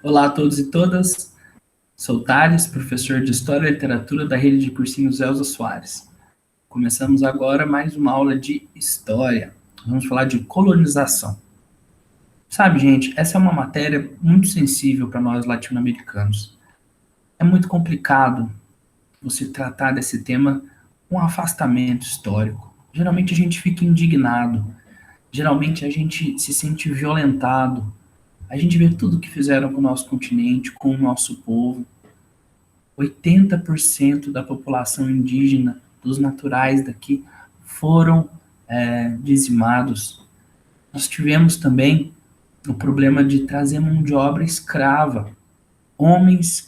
Olá a todos e todas, sou Thales, professor de História e Literatura da rede de cursinhos Elza Soares. Começamos agora mais uma aula de História. Vamos falar de colonização. Sabe, gente, essa é uma matéria muito sensível para nós latino-americanos. É muito complicado você tratar desse tema com afastamento histórico. Geralmente a gente fica indignado, geralmente a gente se sente violentado, a gente vê tudo o que fizeram com o nosso continente, com o nosso povo. 80% da população indígena, dos naturais daqui, foram dizimados. Nós tivemos também o problema de trazer mão de obra escrava, homens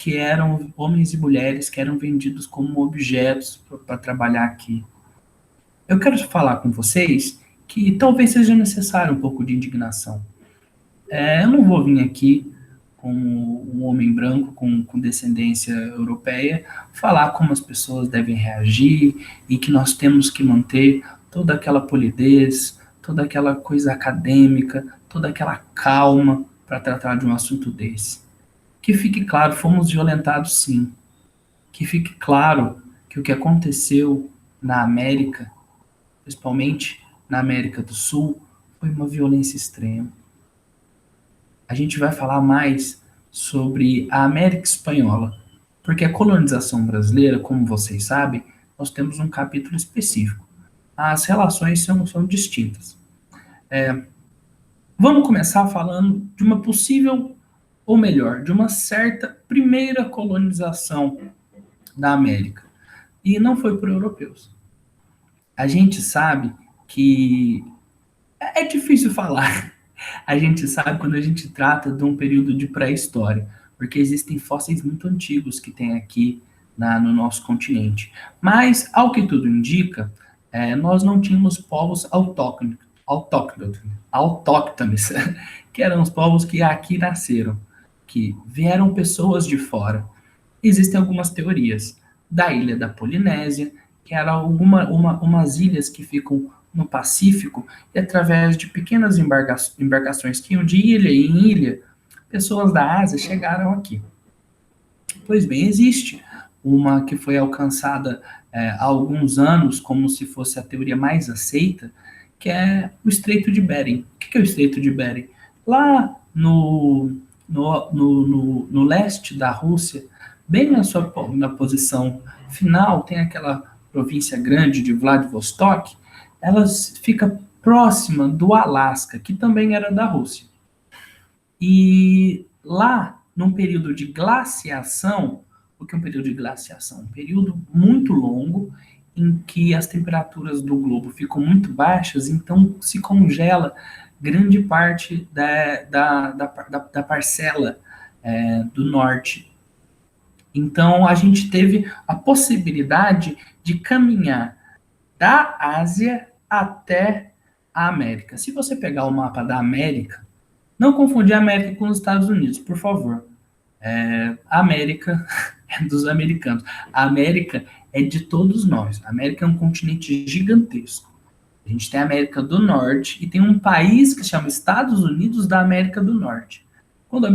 e mulheres que eram vendidos como objetos para trabalhar aqui. Eu quero falar com vocês que talvez seja necessário um pouco de indignação. Eu não vou vir aqui como um homem branco com descendência europeia, falar como as pessoas devem reagir e que nós temos que manter toda aquela polidez, toda aquela coisa acadêmica, toda aquela calma para tratar de um assunto desse. Que fique claro, fomos violentados sim. Que fique claro que o que aconteceu na América, principalmente na América do Sul, foi uma violência extrema. A gente vai falar mais sobre a América Espanhola, porque a colonização brasileira, como vocês sabem, nós temos um capítulo específico. As relações são distintas. Vamos começar falando de uma possível, ou melhor, de uma certa primeira colonização da América. E não foi por europeus. A gente sabe que é difícil falar. A gente sabe quando a gente trata de um período de pré-história, porque existem fósseis muito antigos que tem aqui no nosso continente. Mas, ao que tudo indica, nós não tínhamos povos autóctones, que eram os povos que aqui nasceram, que vieram pessoas de fora. Existem algumas teorias da ilha da Polinésia, que eram umas ilhas que ficam no Pacífico, e através de pequenas embarcações que iam de ilha em ilha, pessoas da Ásia chegaram aqui. Pois bem, existe uma que foi alcançada há alguns anos, como se fosse a teoria mais aceita, que é o Estreito de Bering. O que é o Estreito de Bering? Lá no leste da Rússia, bem na posição final, tem aquela província grande de Vladivostok, ela fica próxima do Alasca, que também era da Rússia. E lá, num período de glaciação, o que é um período de glaciação? Um período muito longo em que as temperaturas do globo ficam muito baixas, então se congela grande parte da parcela do norte. Então a gente teve a possibilidade de caminhar da Ásia até a América. Se você pegar o mapa da América, não confundir a América com os Estados Unidos, por favor. A América é dos americanos. A América é de todos nós. A América é um continente gigantesco. A gente tem a América do Norte e tem um país que se chama Estados Unidos da América do Norte. Quando o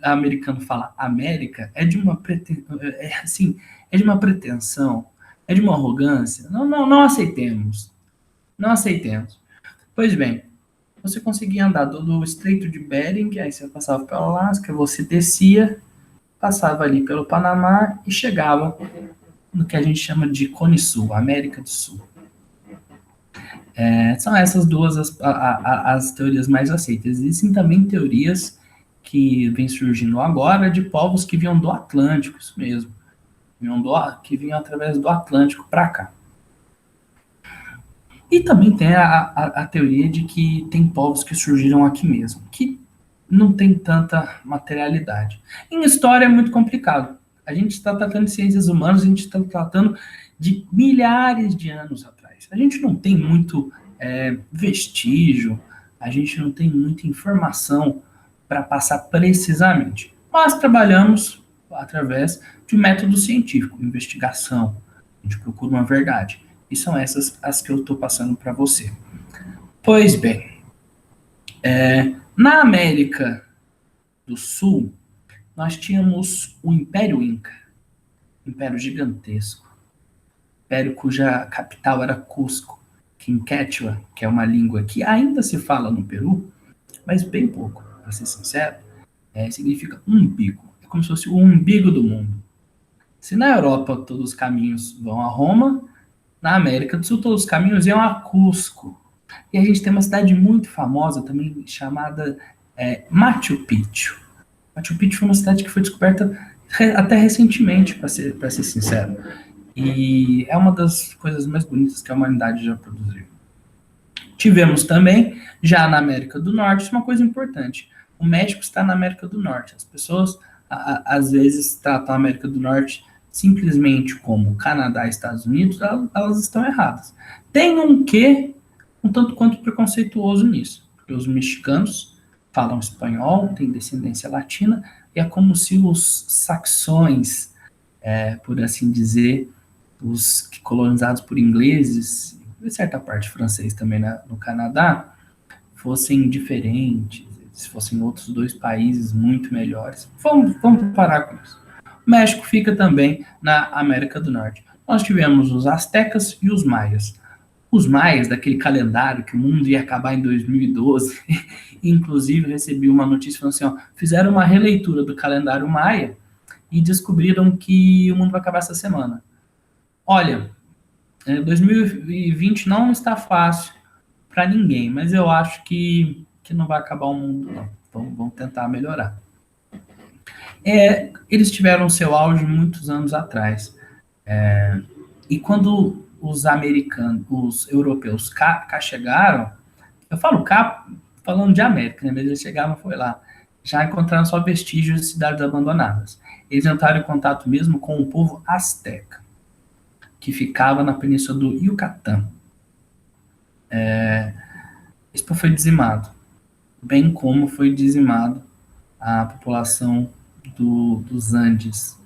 americano fala América, é de uma pretensão, é de uma arrogância. Não aceitemos. Não aceitemos. Pois bem, você conseguia andar do Estreito de Bering, aí você passava pelo Alasca, você descia, passava ali pelo Panamá e chegava no que a gente chama de Cone Sul, América do Sul. São essas duas as teorias mais aceitas. Existem também teorias que vêm surgindo agora de povos que vinham do Atlântico, isso mesmo, que vinham através do Atlântico para cá. E também tem a teoria de que tem povos que surgiram aqui mesmo, que não tem tanta materialidade. Em história é muito complicado. A gente está tratando de ciências humanas, a gente está tratando de milhares de anos atrás. A gente não tem muito vestígio, a gente não tem muita informação para passar precisamente. Mas trabalhamos através de método científico, investigação. A gente procura uma verdade. E são essas as que eu estou passando para você. Pois bem, na América do Sul, nós tínhamos o Império Inca, império gigantesco, império cuja capital era Cusco, que em Quechua, que é uma língua que ainda se fala no Peru, mas bem pouco, para ser sincero, significa umbigo. É como se fosse o umbigo do mundo. Se na Europa todos os caminhos vão a Roma, na América do Sul todos os caminhos iam a Cusco. E a gente tem uma cidade muito famosa também chamada Machu Picchu. Machu Picchu foi uma cidade que foi descoberta até recentemente, para ser sincero. E é uma das coisas mais bonitas que a humanidade já produziu. Tivemos também, já na América do Norte, isso é uma coisa importante. O México está na América do Norte. As pessoas, às vezes, tratam a América do Norte simplesmente como Canadá e Estados Unidos, elas estão erradas. Tem um quê um tanto quanto preconceituoso nisso, porque os mexicanos falam espanhol, têm descendência latina, e é como se os saxões, por assim dizer, os colonizados por ingleses, e certa parte francês também no Canadá, fossem diferentes, se fossem outros dois países muito melhores. Vamos parar com isso. O México fica também na América do Norte. Nós tivemos os astecas e os maias. Os maias, daquele calendário que o mundo ia acabar em 2012, inclusive recebi uma notícia falando assim, ó, fizeram uma releitura do calendário maia e descobriram que o mundo vai acabar essa semana. Olha, 2020 não está fácil para ninguém, mas eu acho que não vai acabar o mundo, não. Vamos tentar melhorar. Eles tiveram seu auge muitos anos atrás. E quando os americanos, os europeus cá chegaram, eu falo cá, falando de América, né? Mas eles chegaram, foi lá, já encontraram só vestígios de cidades abandonadas. Eles entraram em contato mesmo com o povo asteca, que ficava na península do Yucatán. Esse povo foi dizimado, bem como foi dizimado a população dos Andes,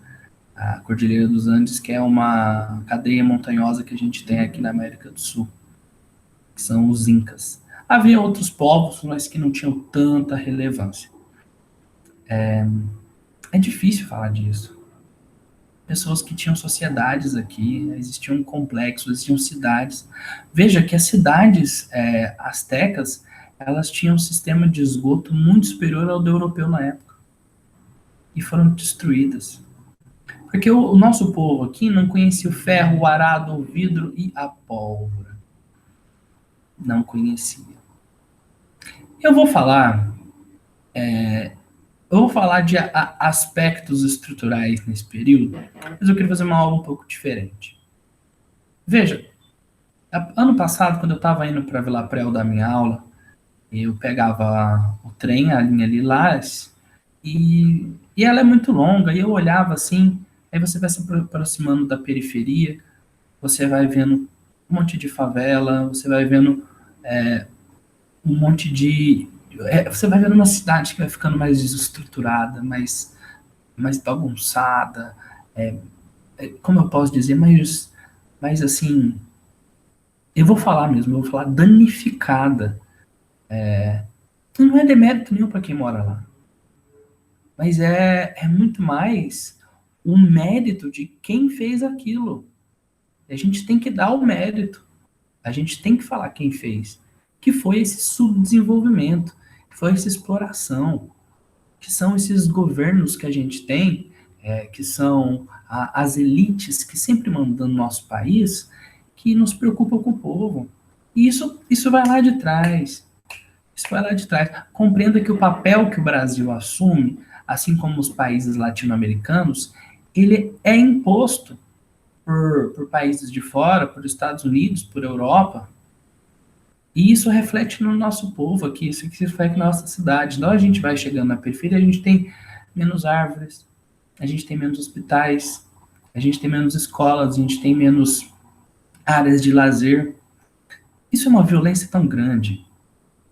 a Cordilheira dos Andes, que é uma cadeia montanhosa que a gente tem aqui na América do Sul, que são os Incas. Havia outros povos, mas que não tinham tanta relevância. É difícil falar disso. Pessoas que tinham sociedades aqui, existiam complexos, existiam cidades. Veja que as cidades astecas, elas tinham um sistema de esgoto muito superior ao do europeu na época. E foram destruídas. Porque o nosso povo aqui não conhecia o ferro, o arado, o vidro e a pólvora. Não conhecia. Eu vou falar de aspectos estruturais nesse período, mas eu queria fazer uma aula um pouco diferente. Veja, ano passado, quando eu estava indo para Vila Prel dar minha aula, eu pegava o trem, a linha Lilás, e ela é muito longa, e eu olhava assim, aí você vai se aproximando da periferia, você vai vendo um monte de favela, você vai vendo um monte de... você vai vendo uma cidade que vai ficando mais desestruturada, mais bagunçada, como eu posso dizer, mais assim... Eu vou falar danificada. Não é demérito nenhum para quem mora lá. Mas é muito mais o mérito de quem fez aquilo. A gente tem que dar o mérito. A gente tem que falar quem fez. Que foi esse subdesenvolvimento, que foi essa exploração, que são esses governos que a gente tem, que são as elites que sempre mandam no nosso país, que nos preocupam com o povo. E isso vai lá de trás. Isso vai lá de trás. Compreenda que o papel que o Brasil assume, assim como os países latino-americanos, ele é imposto por países de fora, por Estados Unidos, por Europa. E isso reflete no nosso povo aqui, isso reflete na nossa cidade. Então a gente vai chegando na periferia, a gente tem menos árvores, a gente tem menos hospitais, a gente tem menos escolas, a gente tem menos áreas de lazer. Isso é uma violência tão grande.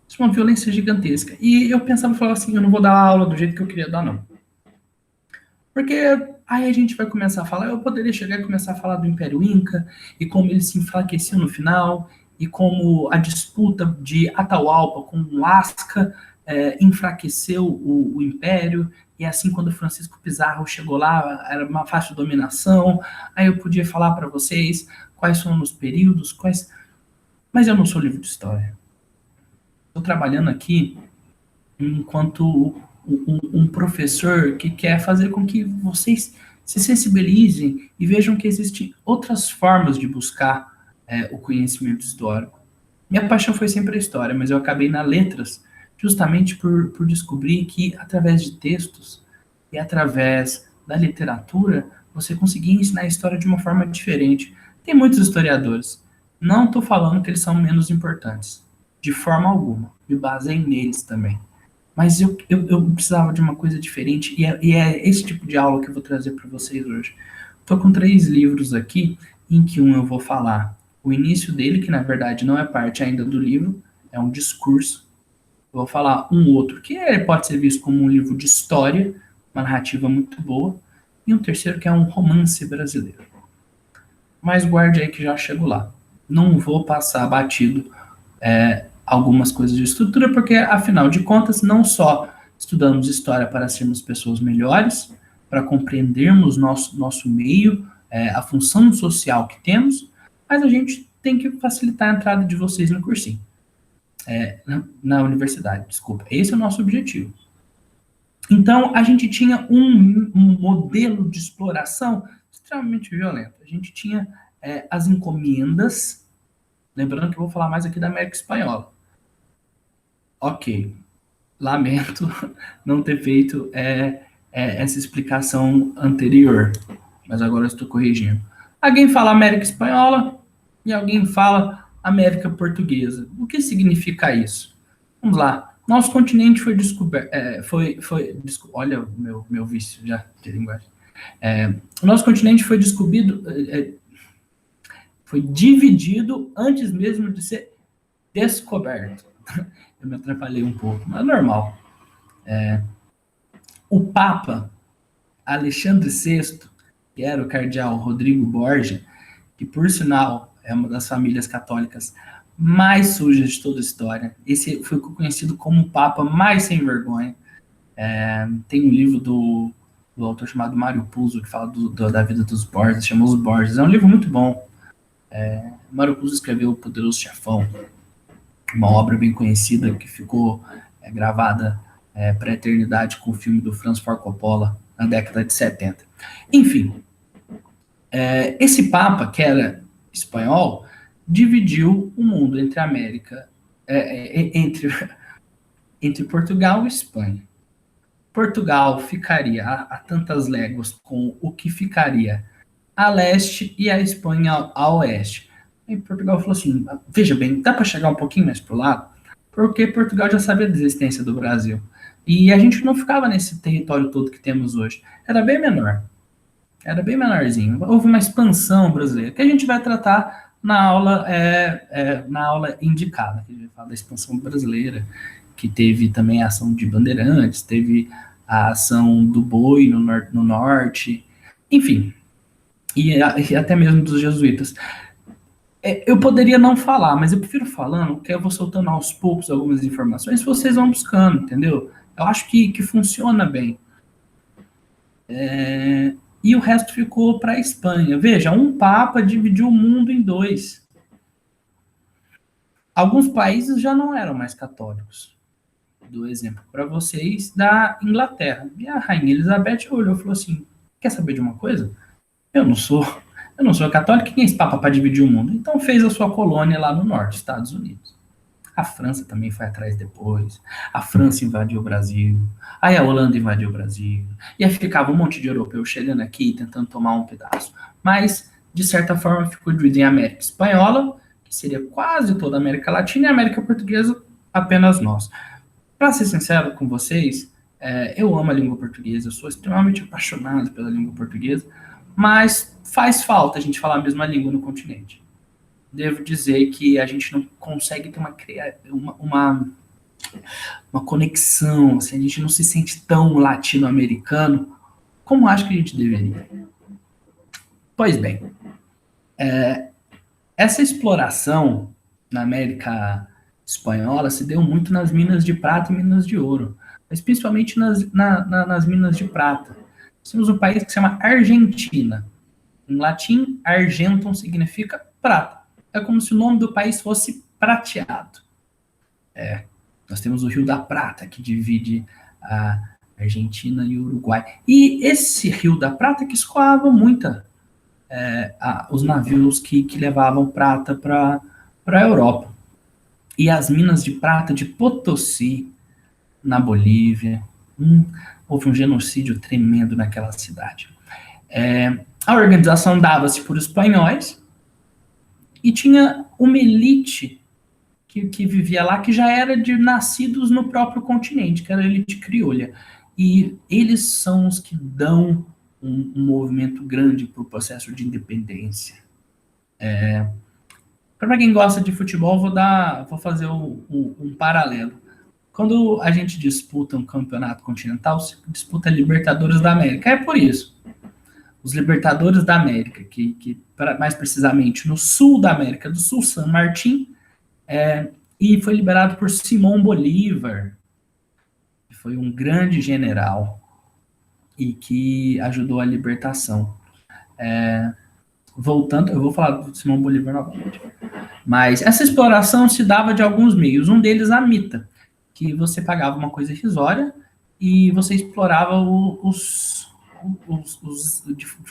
Isso é uma violência gigantesca. E eu pensava, falava assim, eu não vou dar aula do jeito que eu queria dar, não. Porque aí a gente vai começar a falar, eu poderia chegar e começar a falar do Império Inca, e como ele se enfraqueceu no final, e como a disputa de Atahualpa com Lasca enfraqueceu o Império, e assim quando Francisco Pizarro chegou lá, era uma fácil dominação, aí eu podia falar para vocês quais são os períodos, mas eu não sou livro de história. Estou trabalhando aqui enquanto um professor que quer fazer com que vocês se sensibilizem e vejam que existem outras formas de buscar o conhecimento histórico. Minha paixão foi sempre a história, mas eu acabei na letras justamente por descobrir que através de textos e através da literatura você conseguia ensinar a história de uma forma diferente. Tem muitos historiadores. Não estou falando que eles são menos importantes, de forma alguma. Me baseio neles também. Mas eu precisava de uma coisa diferente e é esse tipo de aula que eu vou trazer para vocês hoje. Estou com 3 livros aqui, em que um eu vou falar o início dele, que na verdade não é parte ainda do livro, é um discurso. Eu vou falar um outro, que pode ser visto como um livro de história, uma narrativa muito boa, e um terceiro que é um romance brasileiro. Mas guarde aí que já chego lá. Não vou passar batido algumas coisas de estrutura, porque afinal de contas, não só estudamos história para sermos pessoas melhores, para compreendermos nosso meio, a função social que temos, mas a gente tem que facilitar a entrada de vocês no cursinho. Na universidade, desculpa. Esse é o nosso objetivo. Então, a gente tinha um modelo de exploração extremamente violento. A gente tinha as encomendas, lembrando que eu vou falar mais aqui da América Espanhola. Ok, lamento não ter feito essa explicação anterior, mas agora eu estou corrigindo. Alguém fala América Espanhola e alguém fala América Portuguesa. O que significa isso? Vamos lá. Nosso continente foi descoberto. Olha o meu vício já de linguagem. O nosso continente foi descobrido. Foi dividido antes mesmo de ser descoberto. Eu me atrapalhei um pouco, mas é normal. O Papa Alexandre VI, que era o cardeal Rodrigo Borgia, que por sinal é uma das famílias católicas mais sujas de toda a história. Esse foi conhecido como o Papa mais sem vergonha. Tem um livro do autor chamado Mário Puzo, que fala da vida dos Borgias, chama Os Borgias. É um livro muito bom. Mário Puzo escreveu O Poderoso Chefão, uma obra bem conhecida que ficou gravada para a eternidade com o filme do Francis Ford Coppola na década de 70. Enfim, esse Papa, que era espanhol, dividiu o mundo entre a América, entre Portugal e Espanha. Portugal ficaria a tantas léguas com o que ficaria a leste e a Espanha a oeste. E Portugal falou assim, veja bem, dá para chegar um pouquinho mais para o lado? Porque Portugal já sabia da existência do Brasil. E a gente não ficava nesse território todo que temos hoje. Era bem menor. Era bem menorzinho. Houve uma expansão brasileira, que a gente vai tratar na aula indicada, que a gente vai falar da expansão brasileira, que teve também a ação de Bandeirantes, teve a ação do Boi no norte, enfim, e até mesmo dos jesuítas. Eu poderia não falar, mas eu prefiro falando, porque eu vou soltando aos poucos algumas informações, vocês vão buscando, entendeu? Eu acho que funciona bem. E o resto ficou para a Espanha. Veja, um papa dividiu o mundo em 2. Alguns países já não eram mais católicos. Dou exemplo para vocês da Inglaterra. E a rainha Elizabeth olhou e falou assim, quer saber de uma coisa? Eu não sou católico, quem é esse papa para dividir o mundo? Então fez a sua colônia lá no norte, Estados Unidos. A França também foi atrás depois. A França invadiu o Brasil. Aí a Holanda invadiu o Brasil. E aí ficava um monte de europeu chegando aqui, tentando tomar um pedaço. Mas, de certa forma, ficou dividido em América Espanhola, que seria quase toda a América Latina, e a América Portuguesa, apenas nós. Para ser sincero com vocês, eu amo a língua portuguesa, eu sou extremamente apaixonado pela língua portuguesa, mas faz falta a gente falar a mesma língua no continente. Devo dizer que a gente não consegue ter uma conexão, assim, a gente não se sente tão latino-americano como acho que a gente deveria. Pois bem, essa exploração na América espanhola se deu muito nas minas de prata e minas de ouro, mas principalmente nas minas de prata. Nós temos um país que se chama Argentina. Em latim, argentum significa prata. É como se o nome do país fosse prateado. Nós temos o Rio da Prata, que divide a Argentina e o Uruguai. E esse Rio da Prata que escoava os navios que levavam prata para a Europa. E as minas de prata de Potosí, na Bolívia, houve um genocídio tremendo naquela cidade. A organização dava-se por espanhóis e tinha uma elite que vivia lá, que já era de nascidos no próprio continente, que era a elite criolha. E eles são os que dão um movimento grande para o processo de independência. Para quem gosta de futebol, vou fazer um paralelo. Quando a gente disputa um campeonato continental, se disputa Libertadores da América. É por isso. Os Libertadores da América, mais precisamente no sul da América do Sul, San Martín, e foi liberado por Simón Bolívar, que foi um grande general e que ajudou a libertação. Voltando, eu vou falar do Simão Bolívar novamente. Mas essa exploração se dava de alguns meios. Um deles, a mita, que você pagava uma coisa irrisória e você explorava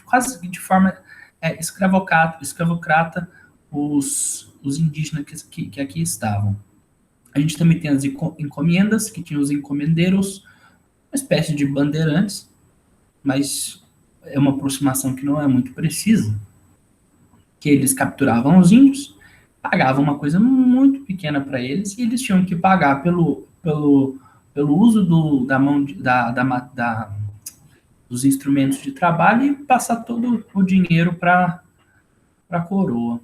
quase de forma escravocrata os indígenas que aqui estavam. A gente também tem as encomendas, que tinham os encomendeiros, uma espécie de bandeirantes, mas é uma aproximação que não é muito precisa, que eles capturavam os índios, pagavam uma coisa muito pequena para eles, e eles tinham que pagar pelo uso dos instrumentos de trabalho e passar todo o dinheiro para a coroa.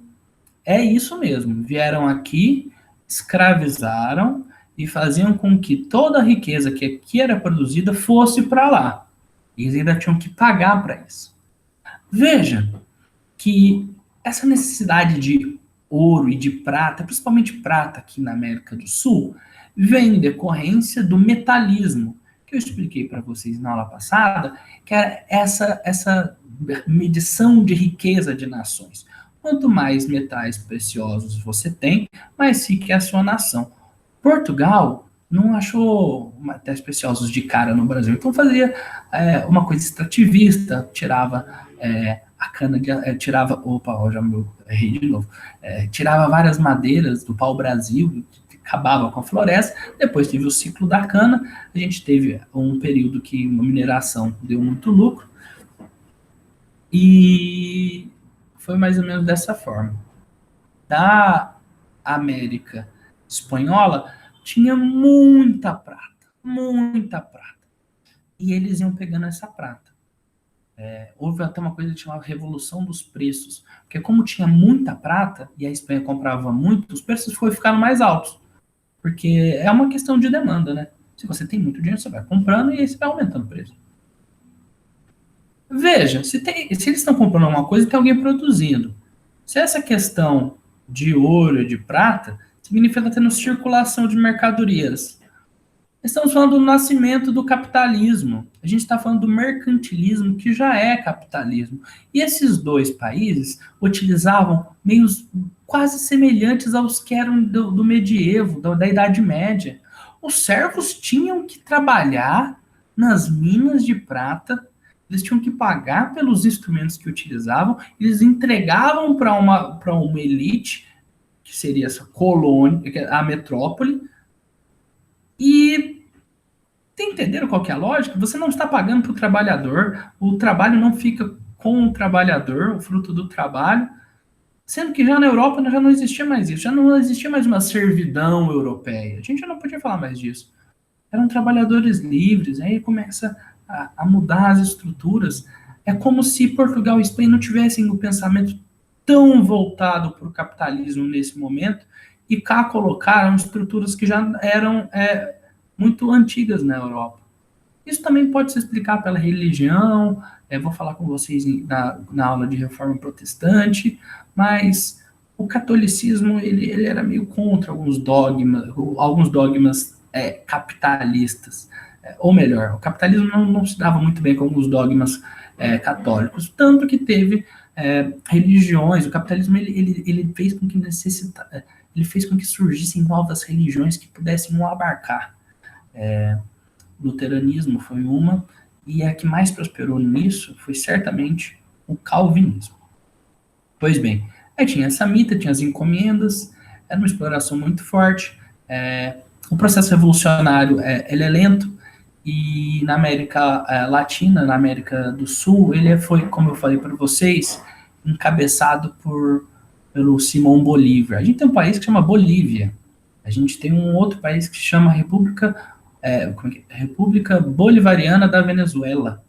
É isso mesmo, vieram aqui, escravizaram e faziam com que toda a riqueza que aqui era produzida fosse para lá. Eles ainda tinham que pagar para isso. Veja que essa necessidade de ouro e de prata, principalmente prata aqui na América do Sul, vem em decorrência do metalismo, que eu expliquei para vocês na aula passada, que era essa medição de riqueza de nações. Quanto mais metais preciosos você tem, mais rica é a sua nação. Portugal não achou metais preciosos de cara no Brasil, então fazia uma coisa extrativista, tirava a cana tirava, errei de novo, tirava várias madeiras do pau-brasil, acabava com a floresta, depois teve o ciclo da cana, a gente teve um período que a mineração deu muito lucro, e foi mais ou menos dessa forma. Da América espanhola, tinha muita prata, e eles iam pegando essa prata. Houve até uma coisa que chamava Revolução dos Preços, porque como tinha muita prata e a Espanha comprava muito, os preços foram ficando mais altos, porque é uma questão de demanda, né? Se você tem muito dinheiro, você vai comprando e aí você vai aumentando o preço. Veja, se eles estão comprando alguma coisa, tem alguém produzindo. Se essa questão de ouro e de prata, significa que está tendo circulação de mercadorias. Estamos falando do nascimento do capitalismo. A gente está falando do mercantilismo, que já é capitalismo. E esses dois países utilizavam meios quase semelhantes aos que eram do medievo, da Idade Média. Os servos tinham que trabalhar nas minas de prata, eles tinham que pagar pelos instrumentos que utilizavam, eles entregavam para uma elite, que seria essa colônia, a metrópole, e entenderam qual que é a lógica? Você não está pagando para o trabalhador, o trabalho não fica com o trabalhador, o fruto do trabalho, sendo que já na Europa já não existia mais isso, já não existia mais uma servidão europeia, a gente já não podia falar mais disso. Eram trabalhadores livres, aí começa a mudar as estruturas. É como se Portugal e Espanha não tivessem o pensamento tão voltado para o capitalismo nesse momento, e cá colocaram estruturas que já eram muito antigas na Europa. Isso também pode se explicar pela religião, vou falar com vocês na aula de Reforma Protestante, mas o catolicismo ele era meio contra alguns dogmas capitalistas. Ou melhor, o capitalismo não se dava muito bem com alguns dogmas católicos, tanto que teve religiões. O capitalismo ele fez com que ele fez com que surgissem novas religiões que pudessem o abarcar. O luteranismo foi uma, e a que mais prosperou nisso foi certamente o calvinismo. Pois bem, aí tinha essa mita, tinha as encomendas, era uma exploração muito forte. O processo revolucionário ele é lento, e na América Latina, na América do Sul, ele foi, como eu falei para vocês, encabeçado pelo Simão Bolívar. A gente tem um país que chama Bolívia, a gente tem um outro país que chama República Bolivariana da Venezuela.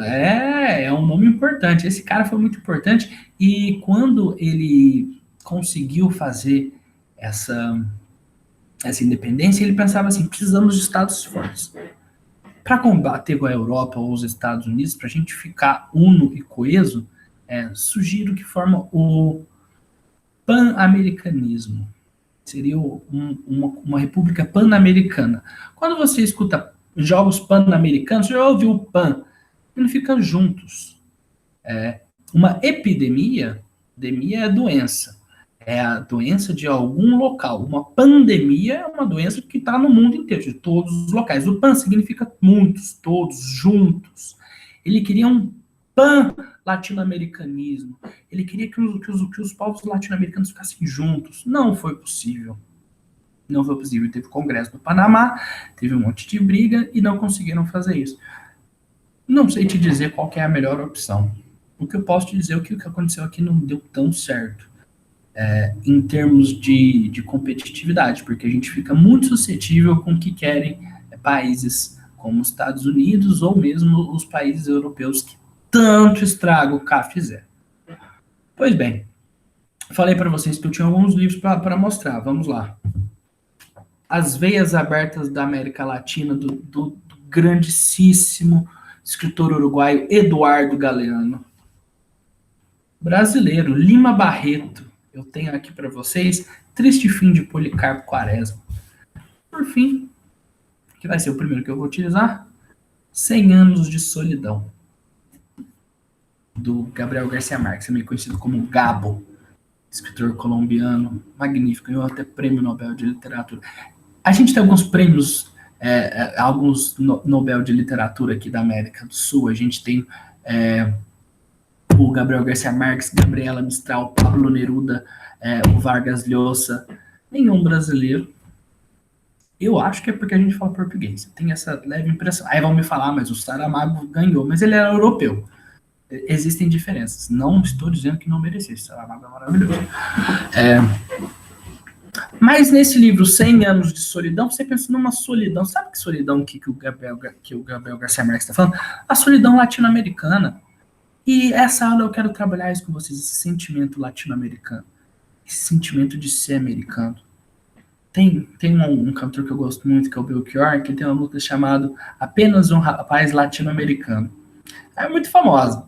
É um nome importante. Esse cara foi muito importante, e quando ele conseguiu fazer essa independência, ele pensava assim: precisamos de estados fortes. Para combater com a Europa ou os Estados Unidos, para a gente ficar uno e coeso, sugiro que forma o pan-americanismo. Seria uma república pan-americana. Quando você escuta jogos pan-americanos, você já ouviu o pan, significa juntos. Uma epidemia é doença. É a doença de algum local. Uma pandemia é uma doença que está no mundo inteiro, de todos os locais. O pan significa muitos, todos, juntos. Ele queria um pan-latino-americanismo. Ele queria que os povos latino-americanos ficassem juntos. Não foi possível. Não foi possível. Teve o Congresso do Panamá, teve um monte de briga e não conseguiram fazer isso. Não sei te dizer qual que é a melhor opção. O que eu posso te dizer é que o que aconteceu aqui não deu tão certo. Em termos de competitividade, porque a gente fica muito suscetível com o que querem países como os Estados Unidos ou mesmo os países europeus que tanto estrago cá fizeram. Pois bem, falei para vocês que eu tinha alguns livros para mostrar. Vamos lá. As Veias Abertas da América Latina, do grandíssimo escritor uruguaio Eduardo Galeano. Brasileiro, Lima Barreto. Eu tenho aqui para vocês Triste Fim de Policarpo Quaresma. Por fim, que vai ser o primeiro que eu vou utilizar, 100 Anos de Solidão, do Gabriel Garcia Marques, também conhecido como Gabo, escritor colombiano, magnífico, ganhou até prêmio Nobel de Literatura. A gente tem alguns prêmios, alguns Nobel de Literatura aqui da América do Sul. A gente tem o Gabriel Garcia Marques, Gabriela Mistral, Pablo Neruda, o Vargas Llosa. Nenhum brasileiro. Eu acho que é porque a gente fala português. Tem essa leve impressão. Aí vão me falar, mas o Saramago ganhou, mas ele era europeu. Existem diferenças. Não estou dizendo que não merecesse. Saramago é maravilhoso. Mas nesse livro, 100 Anos de Solidão, você pensa numa solidão. Sabe que solidão que o Gabriel Garcia Marques está falando? A solidão latino-americana. E essa aula eu quero trabalhar isso com vocês, esse sentimento latino-americano, esse sentimento de ser americano. Tem um cantor que eu gosto muito, que é o Belchior, que tem uma música chamada Apenas um Rapaz Latino-Americano. É muito famosa.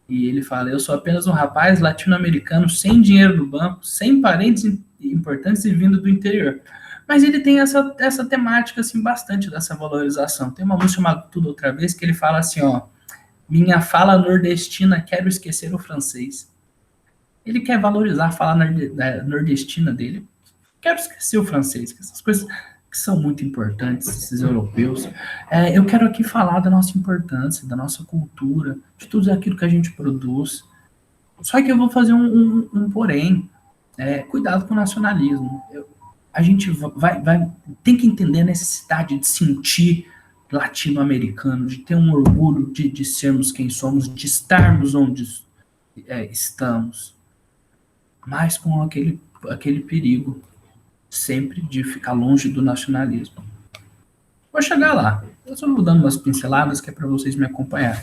E ele fala: eu sou apenas um rapaz latino-americano sem dinheiro no banco, sem parentes importantes e vindo do interior. Mas ele tem essa temática assim, bastante dessa valorização. Tem uma música chamada Tudo Outra Vez, que ele fala assim, ó: minha fala nordestina, quero esquecer o francês. Ele quer valorizar a fala nordestina dele. Quero esquecer o francês, essas coisas que são muito importantes, esses europeus. Eu quero aqui falar da nossa importância, da nossa cultura, de tudo aquilo que a gente produz. Só que eu vou fazer um porém. Cuidado com o nacionalismo. A gente tem que entender a necessidade de sentir latino-americano, de ter um orgulho de sermos quem somos, de estarmos onde estamos, mas com aquele perigo sempre de ficar longe do nacionalismo. Vou chegar lá. Eu só vou dando umas pinceladas que é para vocês me acompanharem.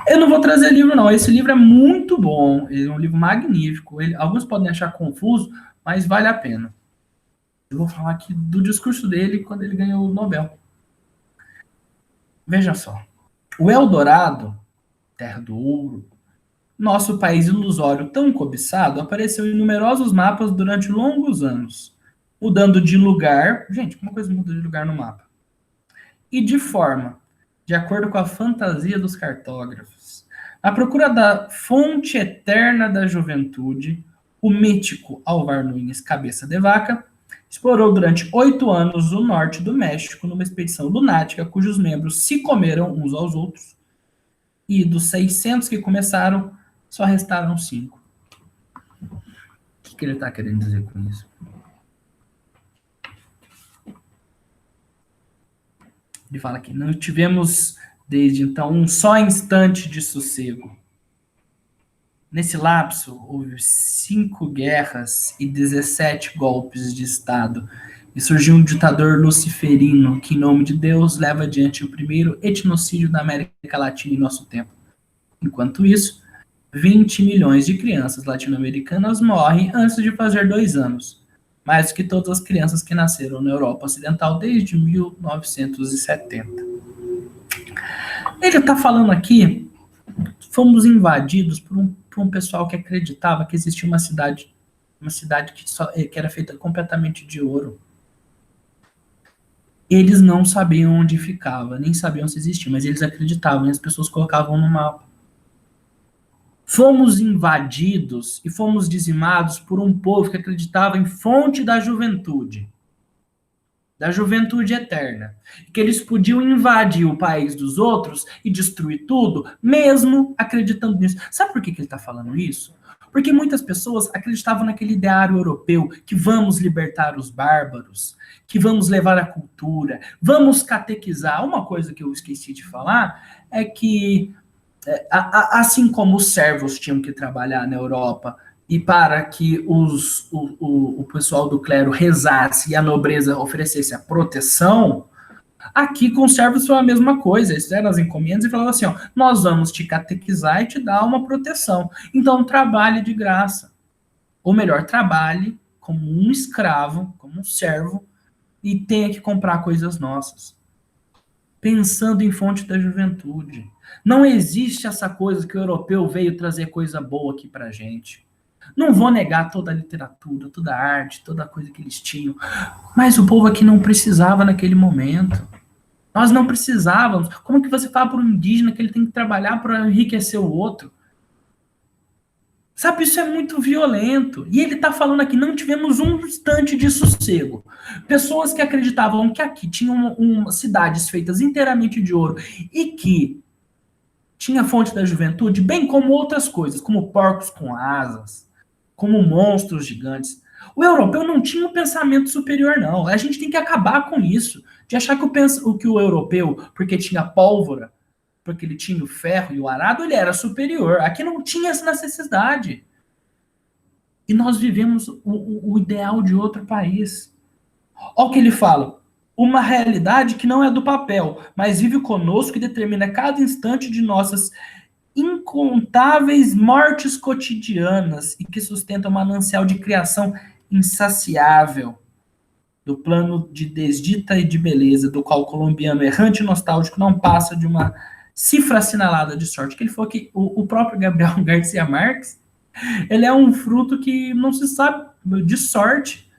Eu não vou trazer livro, não. Esse livro é muito bom. Ele é um livro magnífico. Alguns podem achar confuso, mas vale a pena. Eu vou falar aqui do discurso dele quando ele ganhou o Nobel. Veja só. O Eldorado, terra do ouro, Nosso país ilusório tão cobiçado apareceu em numerosos mapas durante longos anos, mudando de lugar. Gente, como uma coisa muda de lugar no mapa? E de forma, de acordo com a fantasia dos cartógrafos. À procura da fonte eterna da juventude, o mítico Alvar Nunes Cabeça de Vaca explorou durante 8 anos o norte do México numa expedição lunática cujos membros se comeram uns aos outros, e dos 600 que começaram, só restaram 5. O que ele está querendo dizer com isso? Ele fala que não tivemos, desde então, um só instante de sossego. Nesse lapso, houve 5 guerras e 17 golpes de Estado. E surgiu um ditador luciferino que, em nome de Deus, leva adiante o primeiro etnocídio da América Latina em nosso tempo. Enquanto isso, 20 milhões de crianças latino-americanas morrem antes de fazer 2 anos. Mais do que todas as crianças que nasceram na Europa Ocidental desde 1970. Ele está falando aqui, fomos invadidos por um pessoal que acreditava que existia uma cidade que era feita completamente de ouro. Eles não sabiam onde ficava, nem sabiam se existia, mas eles acreditavam e as pessoas colocavam no mapa. Fomos invadidos e fomos dizimados por um povo que acreditava em fonte da juventude eterna, que eles podiam invadir o país dos outros e destruir tudo, mesmo acreditando nisso. Sabe por que ele está falando isso? Porque muitas pessoas acreditavam naquele ideário europeu que vamos libertar os bárbaros, que vamos levar a cultura, vamos catequizar. Uma coisa que eu esqueci de falar é que, assim como os servos tinham que trabalhar na Europa e para que o pessoal do clero rezasse e a nobreza oferecesse a proteção, aqui com os servos foi a mesma coisa. Eles fizeram as encomendas e falavam assim, ó, nós vamos te catequizar e te dar uma proteção. Então trabalhe de graça. Ou melhor, trabalhe como um escravo, como um servo, e tenha que comprar coisas nossas. Pensando em fonte da juventude. Não existe essa coisa que o europeu veio trazer coisa boa aqui pra gente. Não vou negar toda a literatura, toda a arte, toda a coisa que eles tinham, mas o povo aqui não precisava naquele momento. Nós não precisávamos. Como que você fala para um indígena que ele tem que trabalhar para enriquecer o outro? Sabe, isso é muito violento. E ele está falando aqui, não tivemos um instante de sossego. Pessoas que acreditavam que aqui tinham cidades feitas inteiramente de ouro e que tinha fonte da juventude, bem como outras coisas, como porcos com asas, como monstros gigantes. O europeu não tinha um pensamento superior, não. A gente tem que acabar com isso. De achar que o europeu, porque tinha pólvora, porque ele tinha o ferro e o arado, ele era superior. Aqui não tinha essa necessidade. E nós vivemos o ideal de outro país. Olha o que ele fala. Uma realidade que não é do papel, mas vive conosco e determina cada instante de nossas incontáveis mortes cotidianas e que sustenta um manancial de criação insaciável do plano de desdita e de beleza, do qual o colombiano errante e nostálgico não passa de uma cifra assinalada de sorte. Que ele falou que o próprio Gabriel Garcia Marques, ele é um fruto que não se sabe de sorte,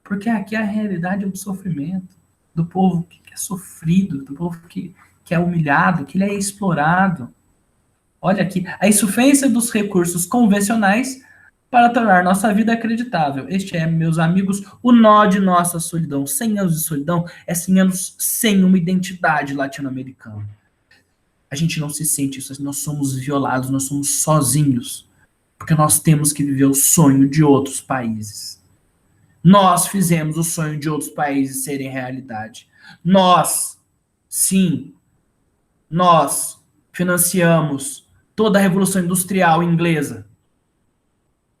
porque aqui a realidade é o sofrimento, do povo que é sofrido, do povo que é humilhado, que ele é explorado. Olha aqui, a insuficiência dos recursos convencionais para tornar nossa vida acreditável. Este é, meus amigos, o nó de nossa solidão. 100 anos de solidão é 100 anos sem uma identidade latino-americana. A gente não se sente isso, nós somos violados, nós somos sozinhos, porque nós temos que viver o sonho de outros países. Nós fizemos o sonho de outros países serem realidade. Nós, sim, nós financiamos toda a Revolução Industrial inglesa.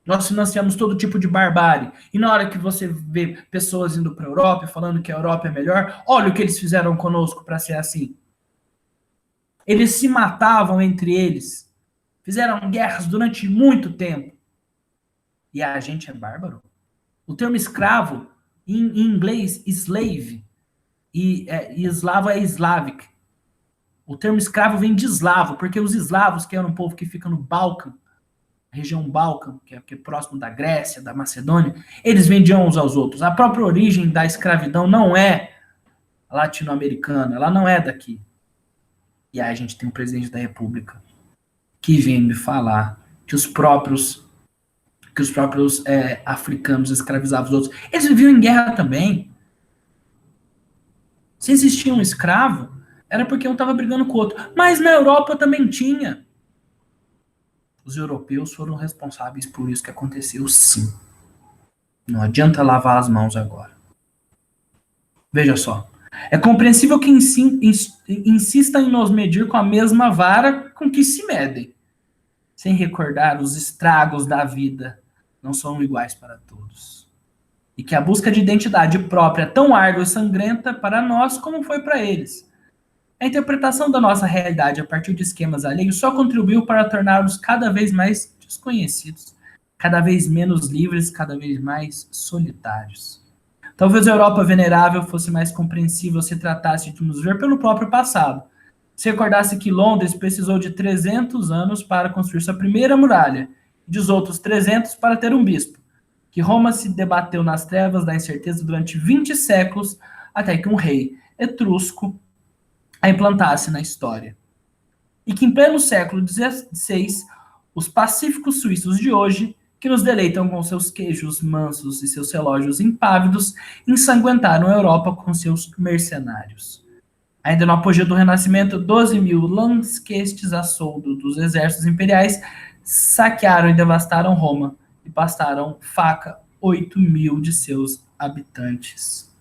Nós financiamos todo tipo de barbárie. E na hora que você vê pessoas indo para a Europa falando que a Europa é melhor, olha o que eles fizeram conosco para ser assim. Eles se matavam entre eles. Fizeram guerras durante muito tempo. E a gente é bárbaro. O termo escravo, em inglês, slave, e eslavo é Slavic. O termo escravo vem de eslavo, porque os eslavos, que eram um povo que fica no Balcã, a região Balcã, que é próximo da Grécia, da Macedônia, eles vendiam uns aos outros. A própria origem da escravidão não é latino-americana, ela não é daqui. E aí a gente tem um presidente da República que vem me falar que os próprios africanos escravizavam os outros. Eles viviam em guerra também. Se existia um escravo, era porque um estava brigando com o outro. Mas na Europa também tinha. Os europeus foram responsáveis por isso que aconteceu, sim. Não adianta lavar as mãos agora. Veja só. É compreensível que insista em nos medir com a mesma vara com que se medem, sem recordar os estragos da vida não são iguais para todos. E que a busca de identidade própria é tão árdua e sangrenta para nós como foi para eles. A interpretação da nossa realidade a partir de esquemas alheios só contribuiu para tornar-nos cada vez mais desconhecidos, cada vez menos livres, cada vez mais solitários. Talvez a Europa venerável fosse mais compreensível se tratasse de nos ver pelo próprio passado. Se recordasse que Londres precisou de 300 anos para construir sua primeira muralha, e dos outros 300 para ter um bispo. Que Roma se debateu nas trevas da incerteza durante 20 séculos, até que um rei etrusco a implantasse na história. E que em pleno século XVI, os pacíficos suíços de hoje, que nos deleitam com seus queijos mansos e seus relógios impávidos, ensanguentaram a Europa com seus mercenários. Ainda no apogeu do Renascimento, 12 mil lanzquestes a soldo dos exércitos imperiais saquearam e devastaram Roma e passaram faca 8 mil de seus habitantes.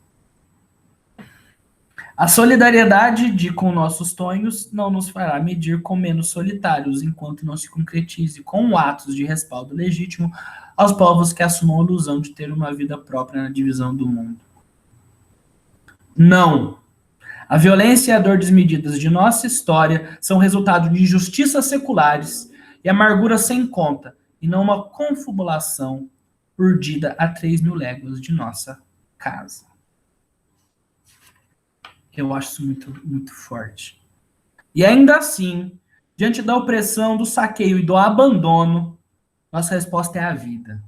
A solidariedade com nossos sonhos não nos fará medir com menos solitários, enquanto não se concretize com atos de respaldo legítimo aos povos que assumam a ilusão de ter uma vida própria na divisão do mundo. Não! A violência e a dor desmedidas de nossa história são resultado de injustiças seculares e amargura sem conta, e não uma confabulação urdida a 3 mil léguas de nossa casa. Eu acho isso muito, muito forte. E ainda assim, diante da opressão, do saqueio e do abandono, nossa resposta é a vida.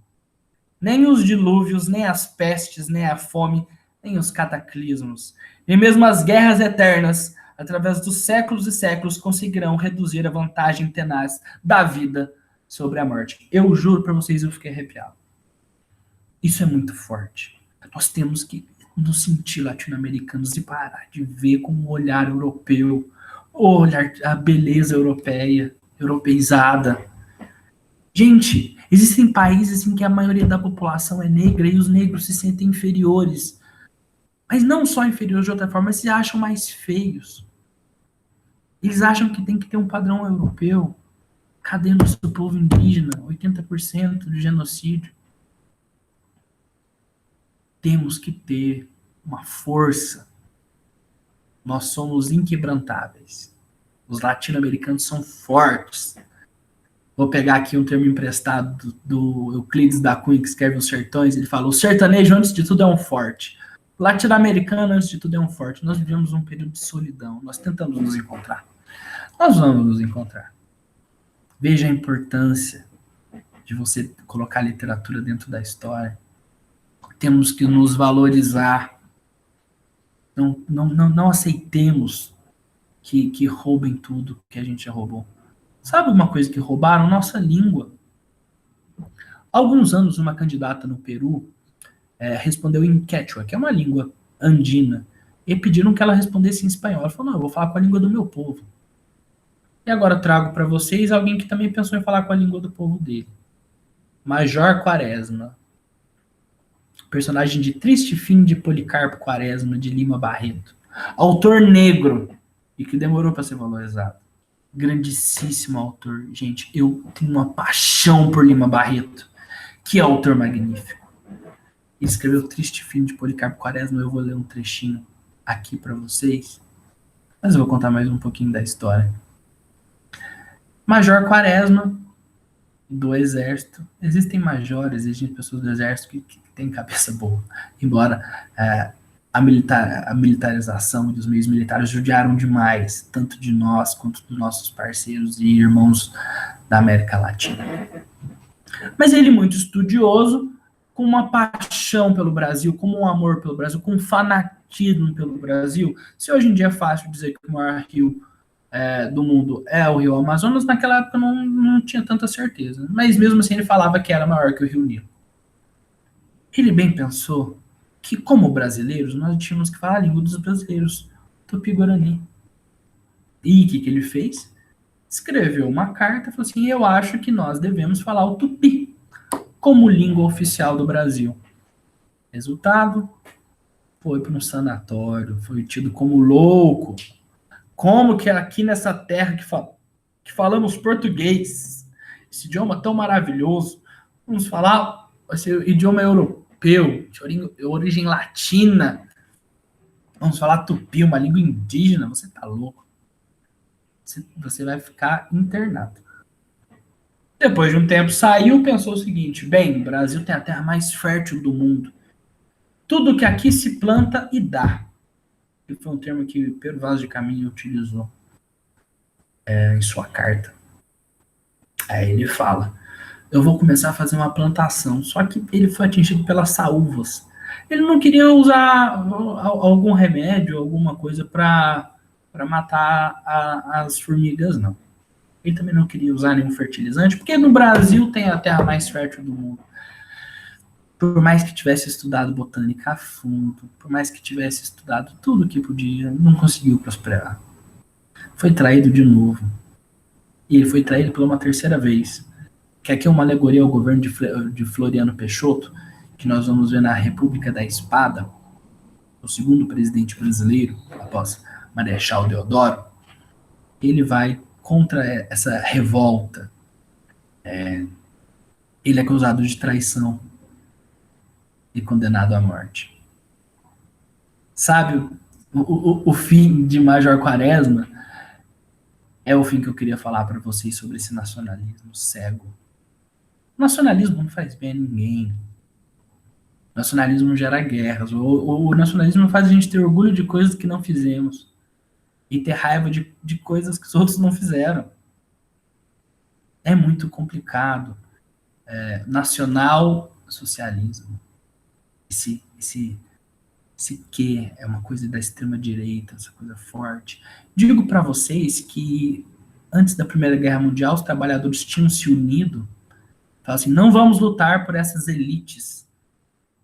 Nem os dilúvios, nem as pestes, nem a fome, nem os cataclismos, nem mesmo as guerras eternas, através dos séculos e séculos, conseguirão reduzir a vantagem tenaz da vida sobre a morte. Eu juro para vocês, eu fiquei arrepiado. Isso é muito forte. Nós temos que nos sentir latino-americanos e parar de ver com um olhar europeu, olhar a beleza europeia, europeizada. Gente, existem países em que a maioria da população é negra e os negros se sentem inferiores. Mas não só inferiores de outra forma, mas se acham mais feios. Eles acham que tem que ter um padrão europeu. Cadê nosso povo indígena? 80% de genocídio. Temos que ter uma força. Nós somos inquebrantáveis. Os latino-americanos são fortes. Vou pegar aqui um termo emprestado do Euclides da Cunha, que escreve Os Sertões. Ele fala, o sertanejo, antes de tudo, é um forte. O latino-americano, antes de tudo, é um forte. Nós vivemos um período de solidão. Nós tentamos nos encontrar. Nós vamos nos encontrar. Veja a importância de você colocar a literatura dentro da história. Temos que nos valorizar. Não aceitemos que roubem tudo que a gente já roubou. Sabe uma coisa que roubaram? Nossa língua. Há alguns anos, uma candidata no Peru respondeu em Quechua, que é uma língua andina, e pediram que ela respondesse em espanhol. Ela falou, não, eu vou falar com a língua do meu povo. E agora trago para vocês alguém que também pensou em falar com a língua do povo dele. Major Quaresma. Personagem de Triste Fim de Policarpo Quaresma, de Lima Barreto. Autor negro, e que demorou para ser valorizado. Grandíssimo autor. Gente, eu tenho uma paixão por Lima Barreto. Que autor magnífico. Ele escreveu Triste Fim de Policarpo Quaresma. Eu vou ler um trechinho aqui para vocês. Mas eu vou contar mais um pouquinho da história. Major Quaresma, do Exército. Existem majores, existem pessoas do Exército que têm cabeça boa. Embora a militarização dos meios militares judiaram demais, tanto de nós quanto dos nossos parceiros e irmãos da América Latina. Mas ele muito estudioso, com uma paixão pelo Brasil, com um amor pelo Brasil, com um fanatismo pelo Brasil. Se hoje em dia é fácil dizer que o maior rio do mundo é o rio Amazonas, naquela época não tinha tanta certeza. Mas mesmo assim ele falava que era maior que o rio Nilo. Ele bem pensou que, como brasileiros, nós tínhamos que falar a língua dos brasileiros, Tupi-Guarani. E o que ele fez? Escreveu uma carta e falou assim: eu acho que nós devemos falar o Tupi como língua oficial do Brasil. Resultado, foi para um sanatório, foi tido como louco. Como que aqui nessa terra que falamos português, esse idioma tão maravilhoso, vamos falar esse idioma europeu, de origem latina, vamos falar tupi, uma língua indígena, você tá louco. Você vai ficar internado. Depois de um tempo saiu, pensou o seguinte: bem, o Brasil tem a terra mais fértil do mundo. Tudo que aqui se planta e dá. Que foi um termo que Pedro Vaz de Caminha utilizou em sua carta. Aí ele fala: eu vou começar a fazer uma plantação. Só que ele foi atingido pelas saúvas. Ele não queria usar algum remédio, alguma coisa para matar as formigas, não. Ele também não queria usar nenhum fertilizante, porque no Brasil tem a terra mais fértil do mundo. Por mais que tivesse estudado botânica a fundo, por mais que tivesse estudado tudo que podia, não conseguiu prosperar. Foi traído de novo. E ele foi traído pela uma terceira vez. Que aqui é uma alegoria ao governo de Floriano Peixoto, que nós vamos ver na República da Espada, o segundo presidente brasileiro, após Marechal Deodoro. Ele vai contra essa revolta. Ele é acusado de traição e condenado à morte. Sabe, o fim de Major Quaresma é o fim que eu queria falar para vocês sobre esse nacionalismo cego. O nacionalismo não faz bem a ninguém. O nacionalismo gera guerras. O nacionalismo faz a gente ter orgulho de coisas que não fizemos e ter raiva de coisas que os outros não fizeram. É muito complicado. Nacional socialismo. Esse que é uma coisa da extrema direita, essa coisa forte. Digo para vocês que antes da Primeira Guerra Mundial os trabalhadores tinham se unido, falaram assim: não vamos lutar por essas elites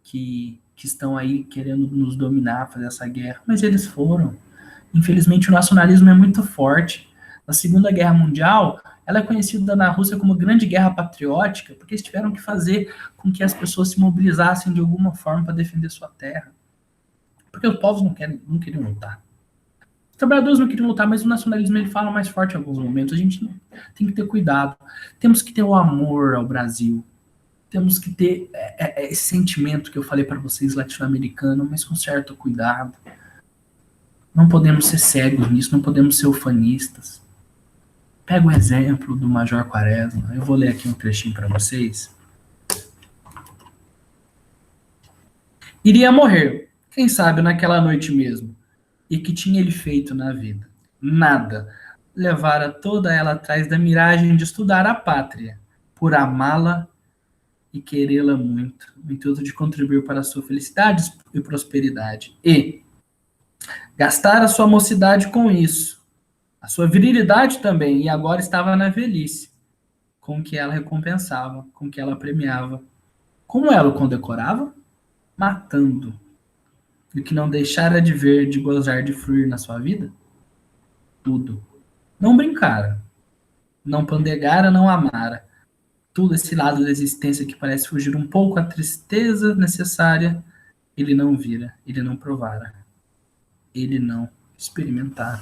que estão aí querendo nos dominar, fazer essa guerra, mas eles foram. Infelizmente o nacionalismo é muito forte. Na Segunda Guerra Mundial, ela é conhecida na Rússia como Grande Guerra Patriótica, porque eles tiveram que fazer com que as pessoas se mobilizassem de alguma forma para defender sua terra. Porque os povos não queriam lutar. Os trabalhadores não queriam lutar, mas o nacionalismo ele fala mais forte em alguns momentos. A gente tem que ter cuidado. Temos que ter o amor ao Brasil. Temos que ter esse sentimento que eu falei para vocês, latino-americano, mas com certo cuidado. Não podemos ser cegos nisso, não podemos ser ufanistas. Pega o exemplo do Major Quaresma. Eu vou ler aqui um trechinho para vocês. Iria morrer, quem sabe naquela noite mesmo. E que tinha ele feito na vida? Nada. Levara toda ela atrás da miragem de estudar a pátria, por amá-la e querê-la muito, no intuito de contribuir para a sua felicidade e prosperidade. E gastar a sua mocidade com isso, a sua virilidade também, e agora estava na velhice, com que ela recompensava, com que ela premiava. Como ela o condecorava? Matando. E que não deixara de ver, de gozar, de fruir na sua vida? Tudo. Não brincara, não pandegara, não amara. Tudo esse lado da existência que parece fugir um pouco à tristeza necessária, ele não vira, ele não provara, ele não experimentara.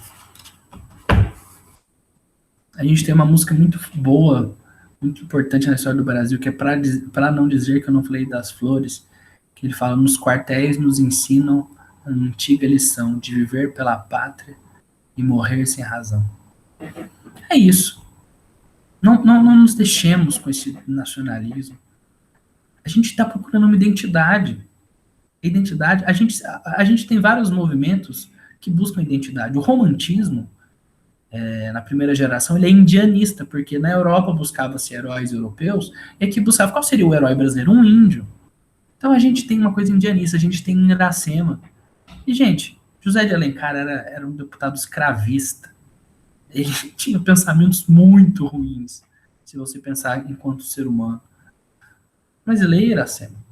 A gente tem uma música muito boa, muito importante na história do Brasil, que é Para Não Dizer Que Eu Não Falei das Flores, que ele fala: nos quartéis nos ensinam a antiga lição de viver pela pátria e morrer sem razão. É isso. Não nos deixemos com esse nacionalismo. A gente está procurando uma identidade. Identidade, a gente tem vários movimentos que buscam identidade. O romantismo na primeira geração, ele é indianista, porque na Europa buscava-se heróis europeus, e aqui buscava, qual seria o herói brasileiro? Um índio. Então a gente tem uma coisa indianista, a gente tem Iracema. E, gente, José de Alencar era um deputado escravista. Ele tinha pensamentos muito ruins, se você pensar enquanto ser humano. Mas ele é Iracema.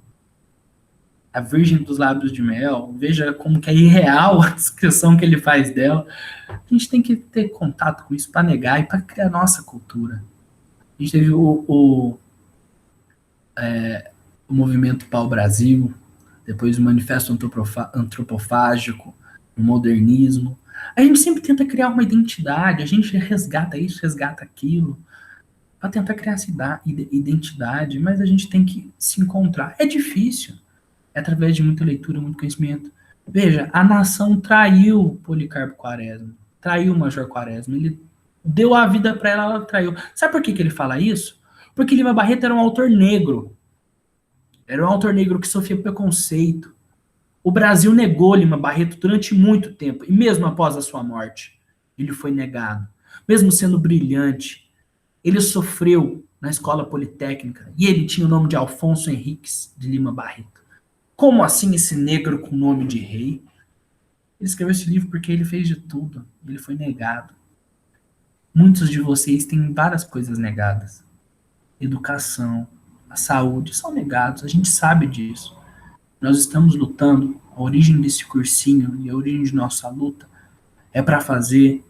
A Virgem dos Lábios de Mel, veja como que é irreal a descrição que ele faz dela. A gente tem que ter contato com isso para negar e para criar nossa cultura. A gente teve o movimento Pau Brasil, depois o Manifesto Antropofágico, o modernismo. A gente sempre tenta criar uma identidade, a gente resgata isso, resgata aquilo, para tentar criar essa identidade, mas a gente tem que se encontrar. É difícil, é através de muita leitura, muito conhecimento. Veja, a nação traiu Policarpo Quaresma, traiu o Major Quaresma, ele deu a vida para ela, ela traiu. Sabe por que ele fala isso? Porque Lima Barreto era um autor negro. Era um autor negro que sofria preconceito. O Brasil negou Lima Barreto durante muito tempo, e mesmo após a sua morte, ele foi negado. Mesmo sendo brilhante, ele sofreu na escola politécnica, e ele tinha o nome de Alfonso Henriques de Lima Barreto. Como assim esse negro com nome de rei? Ele escreveu esse livro porque ele fez de tudo, ele foi negado. Muitos de vocês têm várias coisas negadas. Educação, a saúde, são negados, a gente sabe disso. Nós estamos lutando, a origem desse cursinho e a origem de nossa luta é para fazer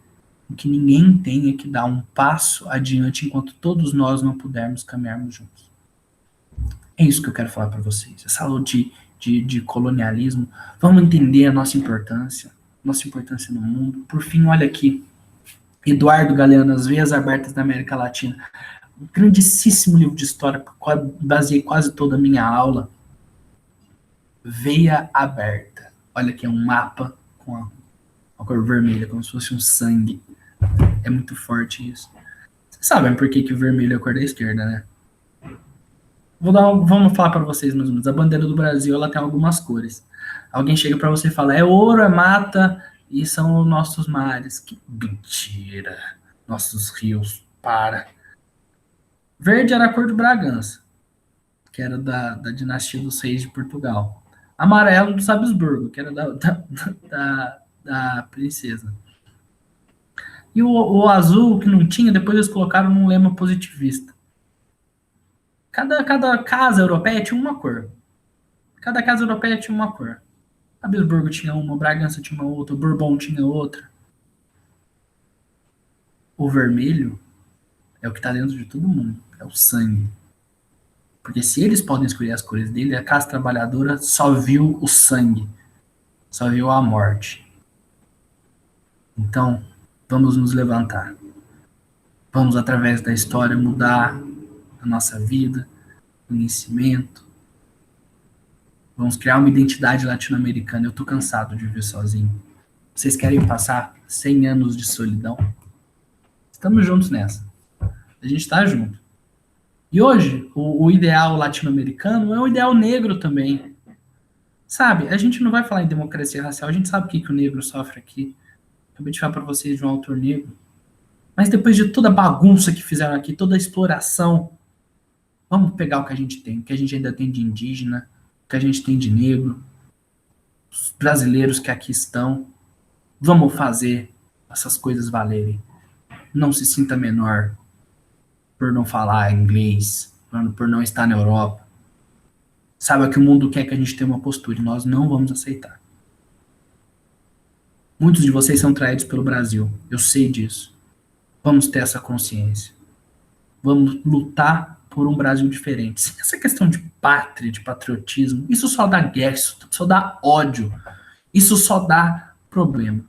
com que ninguém tenha que dar um passo adiante enquanto todos nós não pudermos caminharmos juntos. É isso que eu quero falar para vocês. Essa luta de colonialismo, vamos entender a nossa importância no mundo. Por fim, olha aqui, Eduardo Galeano, As Veias Abertas da América Latina. Um grandíssimo livro de história, baseei quase toda a minha aula. Veia aberta. Olha aqui, é um mapa com a cor vermelha, como se fosse um sangue. É muito forte isso. Vocês sabem por que o vermelho é a cor da esquerda, né? Vamos falar para vocês mais ou menos. A bandeira do Brasil, ela tem algumas cores. Alguém chega para você e fala, é ouro, é mata, e são os nossos mares. Que mentira. Nossos rios, para. Verde era a cor de Bragança, que era da dinastia dos reis de Portugal. Amarelo dos Habsburgo, que era da princesa. E o azul, que não tinha, depois eles colocaram num lema positivista. Cada casa europeia tinha uma cor. Cada casa europeia tinha uma cor. Habsburgo tinha uma, Bragança tinha uma outra, o Bourbon tinha outra. O vermelho é o que está dentro de todo mundo, é o sangue. Porque se eles podem escolher as cores dele, a classe trabalhadora só viu o sangue, só viu a morte. Então, vamos nos levantar. Vamos, através da história, mudar a nossa vida, conhecimento. Vamos criar uma identidade latino-americana. Eu tô cansado de viver sozinho. Vocês querem passar 100 anos de solidão? Estamos juntos nessa. A gente tá junto. E hoje, o ideal latino-americano é o ideal negro também. Sabe, a gente não vai falar em democracia racial, a gente sabe o que o negro sofre aqui. Acabei de falar para vocês de um autor negro. Mas depois de toda a bagunça que fizeram aqui, toda a exploração, vamos pegar o que a gente tem, o que a gente ainda tem de indígena, o que a gente tem de negro, os brasileiros que aqui estão. Vamos fazer essas coisas valerem. Não se sinta menor por não falar inglês, por não estar na Europa. Saiba que o mundo quer que a gente tenha uma postura e nós não vamos aceitar. Muitos de vocês são traídos pelo Brasil. Eu sei disso. Vamos ter essa consciência. Vamos lutar por um Brasil diferente. Essa questão de pátria, de patriotismo, isso só dá guerra, isso só dá ódio. Isso só dá problema.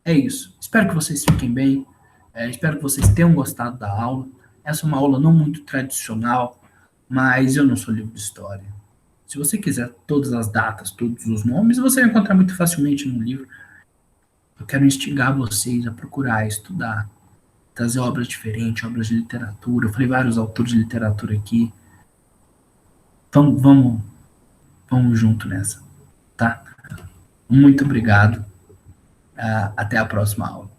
É isso. Espero que vocês fiquem bem. Espero que vocês tenham gostado da aula. Essa é uma aula não muito tradicional, mas eu não sou livro de história. Se você quiser todas as datas, todos os nomes, você vai encontrar muito facilmente no livro. Eu quero instigar vocês a procurar, a estudar, trazer obras diferentes, obras de literatura. Eu falei vários autores de literatura aqui. Vamos junto nessa, tá? Muito obrigado. Até a próxima aula.